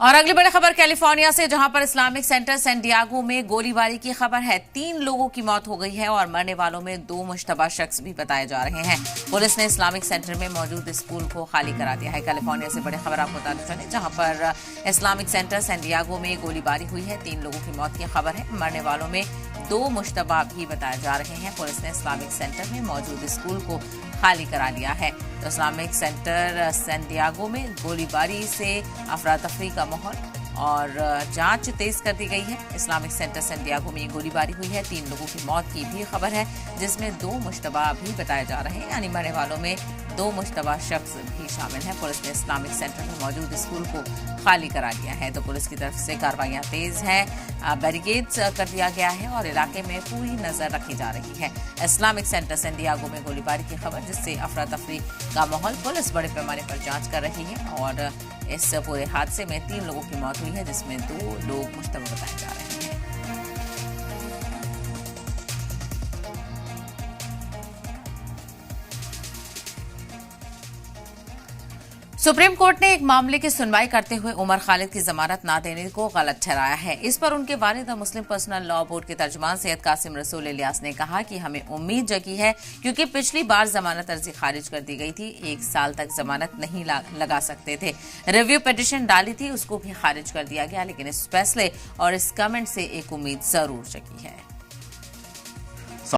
और अगली बड़ी खबर कैलिफोर्निया से, जहां पर इस्लामिक सेंटर सैन डिएगो में गोलीबारी की खबर है। 3 लोगों की मौत हो गई है और मरने वालों में 2 मुश्तबा शख्स भी बताए जा रहे हैं। पुलिस ने इस्लामिक सेंटर में मौजूद स्कूल को खाली करा दिया है। कैलिफोर्निया से बड़ी खबर आपको बताते चले, जहां पर इस्लामिक सेंटर सैन डिएगो में गोलीबारी हुई है। 3 लोगों की मौत की खबर है। मरने वालों में 2 मुश्तबा भी बताए जा रहे हैं। पुलिस ने इस्लामिक सेंटर में मौजूद स्कूल को खाली करा लिया है। तो इस्लामिक सेंटर सैन डिएगो में गोलीबारी से अफरा तफरी का माहौल और जांच तेज कर दी गई है। इस्लामिक सेंटर सैन डिएगो में गोलीबारी हुई है। 3 लोगों की मौत की भी खबर है, जिसमें 2 मुश्तबा भी बताए जा रहे हैं, यानी मरने वालों में 2 मुश्तबा शख्स भी शामिल हैं। पुलिस ने इस्लामिक सेंटर में मौजूद स्कूल को खाली करा लिया है। तो पुलिस की तरफ से कार्रवाइयां तेज हैं, बैरिकेड्स कर दिया गया है और इलाके में पूरी नजर रखी जा रही है। इस्लामिक सेंटर सैन डिएगो में गोलीबारी की खबर, जिससे अफरा तफरी का माहौल। पुलिस बड़े पैमाने पर जांच कर रही है और इस पूरे हादसे में 3 लोगों की मौत हुई है, जिसमें 2 लोग मुश्तबा बताए जा रहे हैं। सुप्रीम कोर्ट ने एक मामले की सुनवाई करते हुए उमर खालिद की जमानत न देने को गलत ठहराया है। इस पर उनके वालिद और मुस्लिम पर्सनल लॉ बोर्ड के तर्जुमान सैयद कासिम रसूल इलियास ने कहा कि हमें उम्मीद जगी है, क्योंकि पिछली बार जमानत अर्जी खारिज कर दी गई थी। 1 साल तक जमानत नहीं लगा सकते थे। रिव्यू पिटीशन डाली थी, उसको भी खारिज कर दिया गया, लेकिन इस फैसले और इस कमेंट से एक उम्मीद जरूर जगी है।